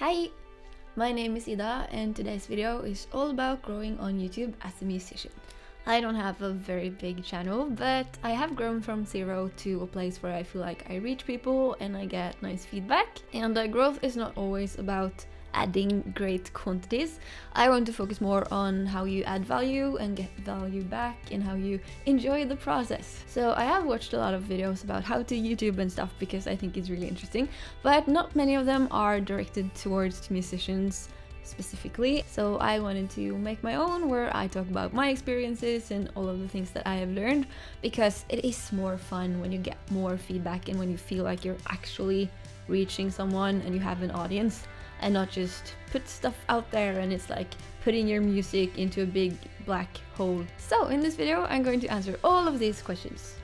Hi, my name is Ida and today's video is all about growing on YouTube as a musician. I don't have a very big channel, but I have grown from zero to a place where I feel like I reach people and I get nice feedback. And growth is not always about adding great quantities. I want to focus more on how you add value and get value back and how you enjoy the process. So I have watched a lot of videos about how to YouTube and stuff because I think it's really interesting, but not many of them are directed towards musicians specifically. So I wanted to make my own where I talk about my experiences and all of the things that I have learned, because it is more fun when you get more feedback and when you feel like you're actually reaching someone and you have an audience, and not just put stuff out there and it's like putting your music into a big black hole. So in this video I'm going to answer all of these questions.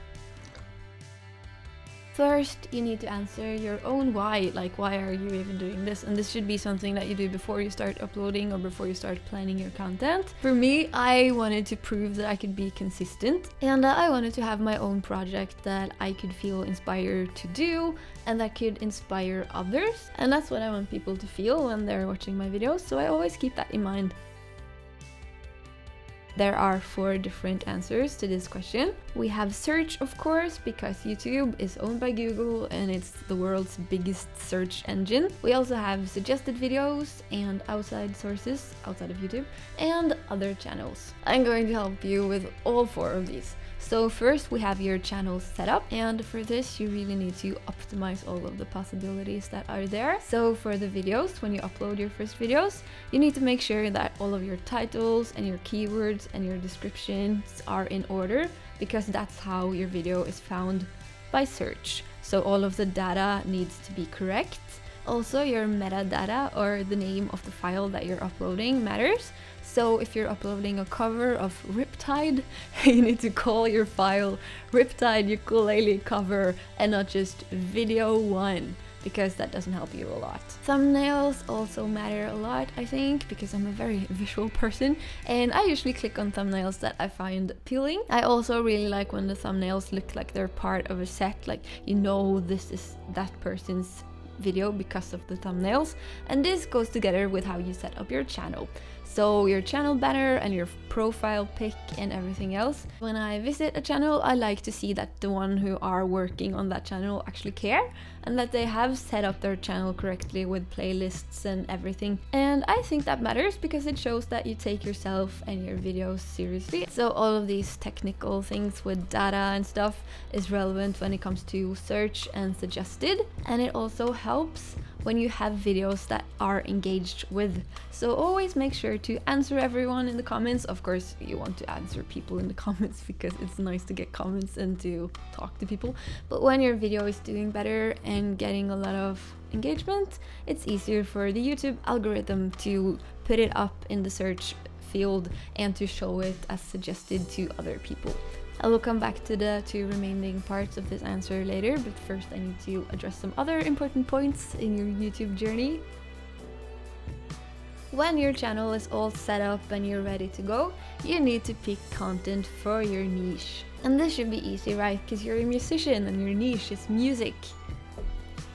First, you need to answer your own why, like why are you even doing this? And this should be something that you do before you start uploading or before you start planning your content. For me, I wanted to prove that I could be consistent, and I wanted to have my own project that I could feel inspired to do and that could inspire others. And that's what I want people to feel when they're watching my videos, so I always keep that in mind. There are 4 different answers to this question. We have search, of course, because YouTube is owned by Google and it's the world's biggest search engine. We also have suggested videos and outside sources outside of YouTube and other channels. I'm going to help you with all 4 of these. So first we have your channel setup, and for this you really need to optimize all of the possibilities that are there. So for the videos, when you upload your first videos, you need to make sure that all of your titles and your keywords and your descriptions are in order, because that's how your video is found by search. So all of the data needs to be correct. Also, your metadata, or the name of the file that you're uploading, matters. So if you're uploading a cover of Riptide, you need to call your file Riptide Ukulele Cover and not just Video 1, because that doesn't help you a lot. Thumbnails also matter a lot, I think, because I'm a very visual person and I usually click on thumbnails that I find appealing. I also really like when the thumbnails look like they're part of a set, like you know this is that person's video because of the thumbnails, and this goes together with how you set up your channel. So your channel banner and your profile pic and everything else. When I visit a channel, I like to see that the one who are working on that channel actually care and that they have set up their channel correctly with playlists and everything. And I think that matters because it shows that you take yourself and your videos seriously. So all of these technical things with data and stuff is relevant when it comes to search and suggested, and it also helps when you have videos that are engaged with. So always make sure to answer everyone in the comments. Of course, you want to answer people in the comments because it's nice to get comments and to talk to people. But when your video is doing better and getting a lot of engagement, it's easier for the YouTube algorithm to put it up in the search field and to show it as suggested to other people. I will come back to the 2 remaining parts of this answer later, but first I need to address some other important points in your YouTube journey. When your channel is all set up and you're ready to go, you need to pick content for your niche. And this should be easy, right? Because you're a musician and your niche is music.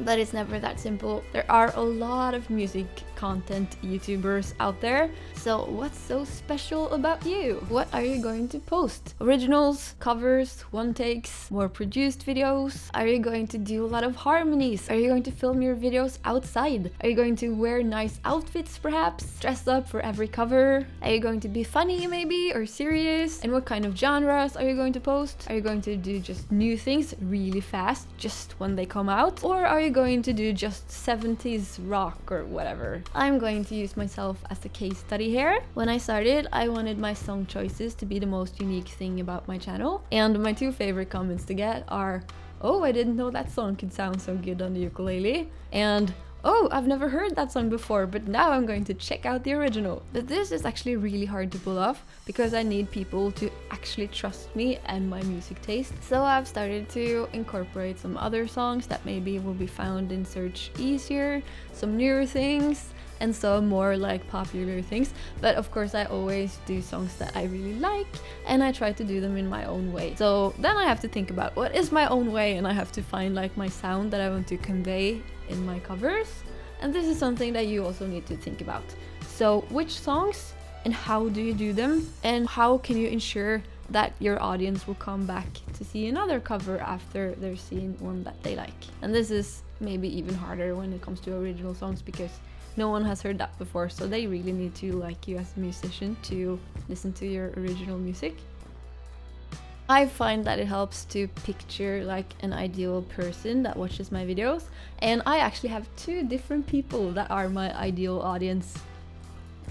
But it's never that simple. There are a lot of music content YouTubers out there. So what's so special about you? What are you going to post? Originals, covers, one takes, more produced videos? Are you going to do a lot of harmonies? Are you going to film your videos outside? Are you going to wear nice outfits perhaps? Dress up for every cover? Are you going to be funny maybe, or serious? And what kind of genres are you going to post? Are you going to do just new things really fast, just when they come out? Or are you going to do just 70s rock or whatever? I'm going to use myself as a case study here. When I started, I wanted my song choices to be the most unique thing about my channel, and my 2 favorite comments to get are, "Oh, I didn't know that song could sound so good on the ukulele," and "Oh, I've never heard that song before, but now I'm going to check out the original." But this is actually really hard to pull off because I need people to actually trust me and my music taste. So I've started to incorporate some other songs that maybe will be found in search easier, some newer things, and some more like popular things. But of course I always do songs that I really like and I try to do them in my own way. So then I have to think about what is my own way, and I have to find like my sound that I want to convey in my covers. And this is something that you also need to think about. So which songs and how do you do them, and how can you ensure that your audience will come back to see another cover after they're seeing one that they like. And this is maybe even harder when it comes to original songs, because no one has heard that before, so they really need to like you as a musician to listen to your original music. I find that it helps to picture like an ideal person that watches my videos, and I actually have 2 different people that are my ideal audience.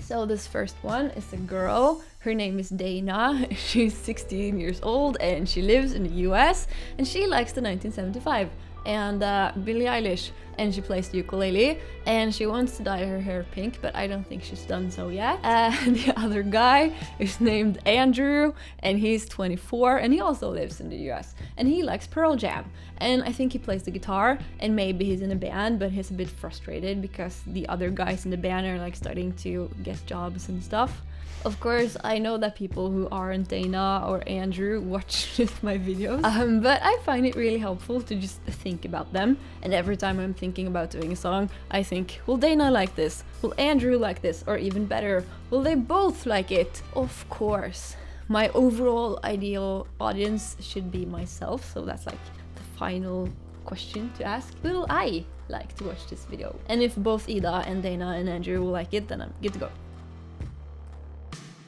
So this first one is a girl. Her name is Dana. She's 16 years old and she lives in the US, and she likes the 1975 and Billie Eilish, and she plays the ukulele, and she wants to dye her hair pink, but I don't think she's done so yet. The other guy is named Andrew, and he's 24, and he also lives in the US, and he likes Pearl Jam, and I think he plays the guitar, and maybe he's in a band, but he's a bit frustrated because the other guys in the band are like starting to get jobs and stuff. Of course, I know that people who aren't Dana or Andrew watch my videos, but I find it really helpful to just think about them. And every time I'm thinking about doing a song, I think, will Dana like this? Will Andrew like this? Or even better, will they both like it? Of course. My overall ideal audience should be myself, so that's like the final question to ask. Will I like to watch this video? And if both Ida and Dana and Andrew will like it, then I'm good to go.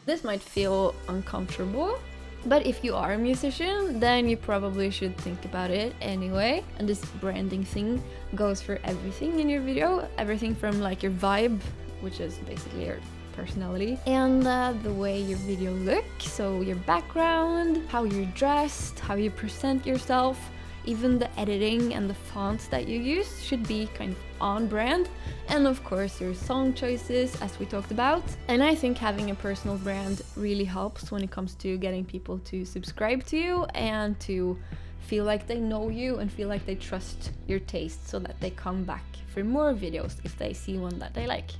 This might feel uncomfortable, but if you are a musician, then you probably should think about it anyway. And this branding thing goes for everything in your video, everything from like your vibe, which is basically your personality, and the way your video looks, so your background, how you're dressed, how you present yourself. Even the editing and the fonts that you use should be kind of on brand. And of course your song choices, as we talked about. And I think having a personal brand really helps when it comes to getting people to subscribe to you and to feel like they know you and feel like they trust your taste, so that they come back for more videos if they see one that they like.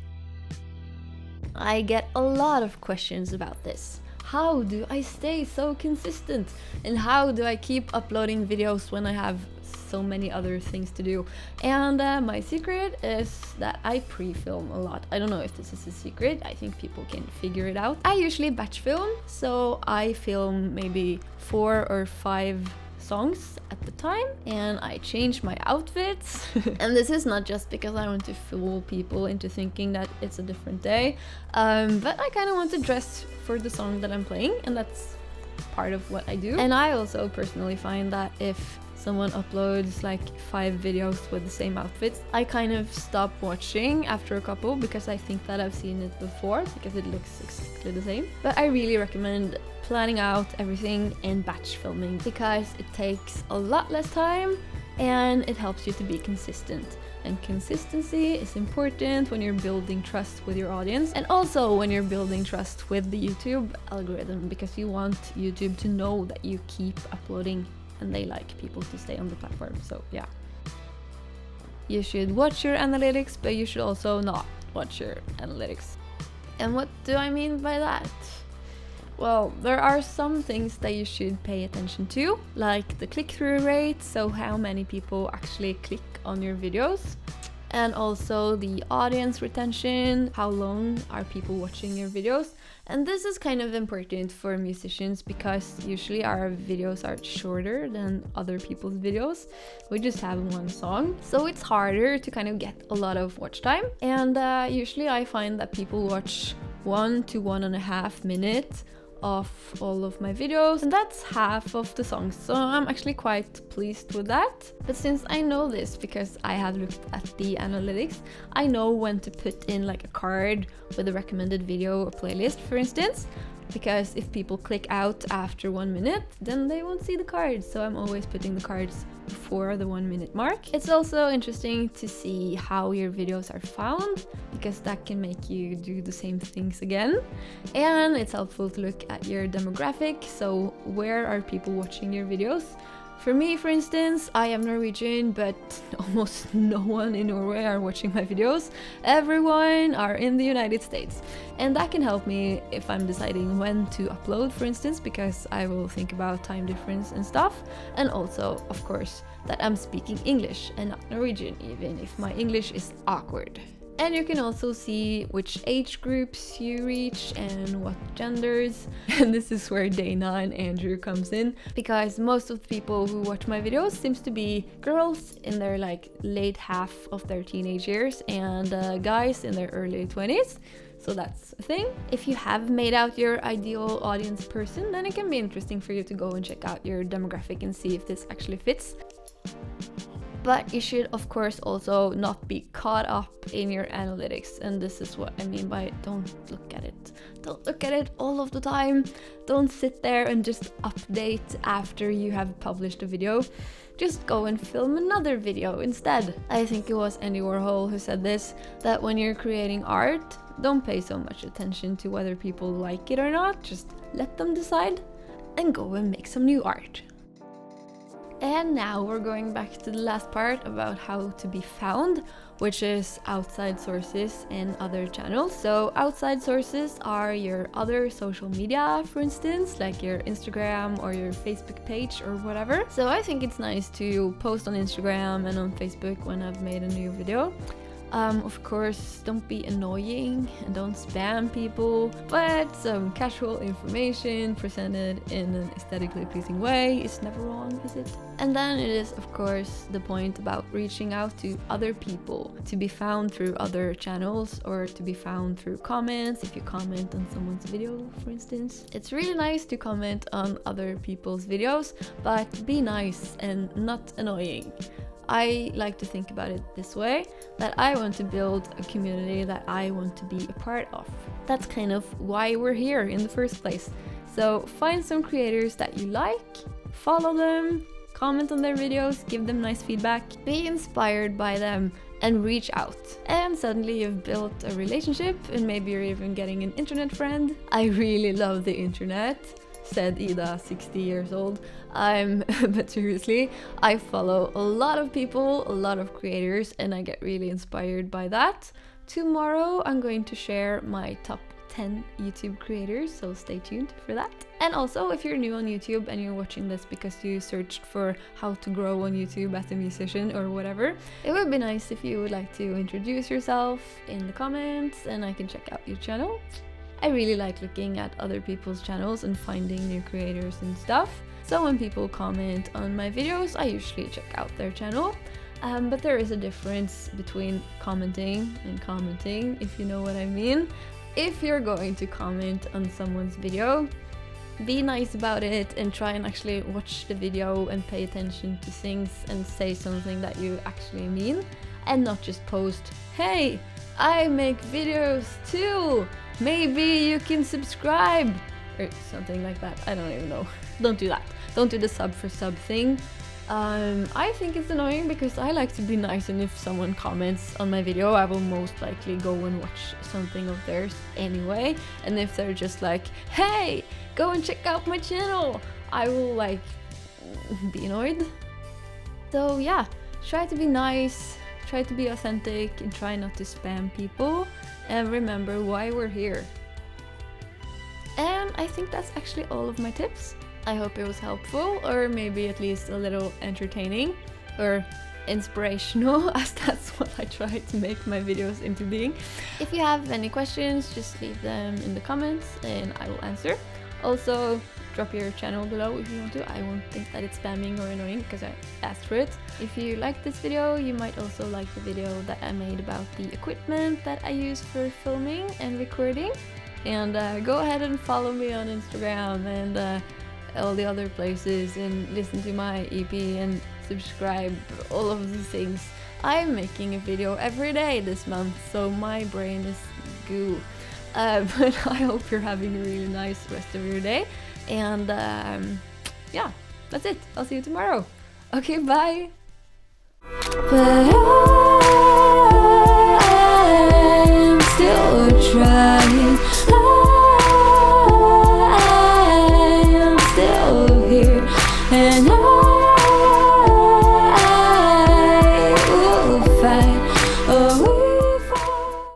I get a lot of questions about this. How do I stay so consistent? And how do I keep uploading videos when I have so many other things to do? And my secret is that I pre-film a lot. I don't know if this is a secret, I think people can figure it out. I usually batch film, so I film maybe 4 or 5 songs at the time, and I change my outfits. And this is not just because I want to fool people into thinking that it's a different day, but I kind of want to dress for the song that I'm playing, and that's part of what I do. And I also personally find that if someone uploads like 5 videos with the same outfits, I kind of stop watching after a couple, because I think that I've seen it before, because it looks exactly the same. But I really recommend planning out everything and batch filming, because it takes a lot less time and it helps you to be consistent. And consistency is important when you're building trust with your audience, and also when you're building trust with the YouTube algorithm, because you want YouTube to know that you keep uploading and they like people to stay on the platform. So yeah, you should watch your analytics, but you should also not watch your analytics. And what do I mean by that? Well, there are some things that you should pay attention to, like the click-through rate, so how many people actually click on your videos, and also the audience retention, how long are people watching your videos. And this is kind of important for musicians, because usually our videos are shorter than other people's videos. We just have one song, so it's harder to kind of get a lot of watch time. And usually I find that people watch 1 to 1.5 minutes of all of my videos, and that's half of the songs, so I'm actually quite pleased with that. But since I know this because I have looked at the analytics, I know when to put in like a card with a recommended video or playlist, for instance, because if people click out after 1 minute, then they won't see the cards, so I'm always putting the cards before the 1 minute mark. It's also interesting to see how your videos are found, because that can make you do the same things again. And it's helpful to look at your demographic, so where are people watching your videos? For me, for instance, I am Norwegian, but almost no one in Norway are watching my videos. Everyone are in the United States. And that can help me if I'm deciding when to upload, for instance, because I will think about time difference and stuff. And also, of course, that I'm speaking English and not Norwegian, even if my English is awkward. And you can also see which age groups you reach and what genders. And this is where Dana and Andrew comes in, because most of the people who watch my videos seems to be girls in their like late half of their teenage years and guys in their early 20s. So that's a thing. If you have made out your ideal audience person, then it can be interesting for you to go and check out your demographic and see if this actually fits. But you should, of course, also not be caught up in your analytics. And this is what I mean by don't look at it. Don't look at it all of the time. Don't sit there and just update after you have published a video. Just go and film another video instead. I think it was Andy Warhol who said this, that when you're creating art, don't pay so much attention to whether people like it or not. Just let them decide and go and make some new art. And now we're going back to the last part about how to be found, which is outside sources and other channels. So outside sources are your other social media, for instance, like your Instagram or your Facebook page or whatever. So I think it's nice to post on Instagram and on Facebook when I've made a new video. Of course, don't be annoying and don't spam people, but some casual information presented in an aesthetically pleasing way is never wrong, is it? And then it is, of course, the point about reaching out to other people, to be found through other channels or to be found through comments, if you comment on someone's video, for instance. It's really nice to comment on other people's videos, but be nice and not annoying. I like to think about it this way, that I want to build a community that I want to be a part of. That's kind of why we're here in the first place. So find some creators that you like, follow them, comment on their videos, give them nice feedback, be inspired by them, and reach out. And suddenly you've built a relationship, and maybe you're even getting an internet friend. I really love the internet, said Ida, 60 years old. But seriously, I follow a lot of people, a lot of creators, and I get really inspired by that. Tomorrow I'm going to share my top 10 YouTube creators, so stay tuned for that. And also, if you're new on YouTube and you're watching this because you searched for how to grow on YouTube as a musician or whatever, it would be nice if you would like to introduce yourself in the comments and I can check out your channel. I really like looking at other people's channels and finding new creators and stuff. So when people comment on my videos, I usually check out their channel. But there is a difference between commenting and commenting, if you know what I mean. If you're going to comment on someone's video, be nice about it and try and actually watch the video and pay attention to things and say something that you actually mean, and not just post, "Hey, I make videos too! Maybe you can subscribe!" or something like that. I don't even know. Don't do that. Don't do the sub for sub thing. I think it's annoying because I like to be nice, and if someone comments on my video, I will most likely go and watch something of theirs anyway. And if they're just like, "Hey, go and check out my channel," I will like be annoyed. So yeah, try to be nice, try to be authentic, and try not to spam people. And remember why we're here. And I think that's actually all of my tips. I hope it was helpful, or maybe at least a little entertaining or inspirational, as that's what I try to make my videos into being. If you have any questions, just leave them in the comments and I will answer. Also, drop your channel below if you want to. I won't think that it's spamming or annoying because I asked for it. If you like this video, you might also like the video that I made about the equipment that I use for filming and recording. And go ahead and follow me on Instagram and all the other places, and listen to my EP and subscribe, all of the things. I'm making a video every day this month, so my brain is goo. But I hope you're having a really nice rest of your day. And yeah, that's it. I'll see you tomorrow. Okay, bye.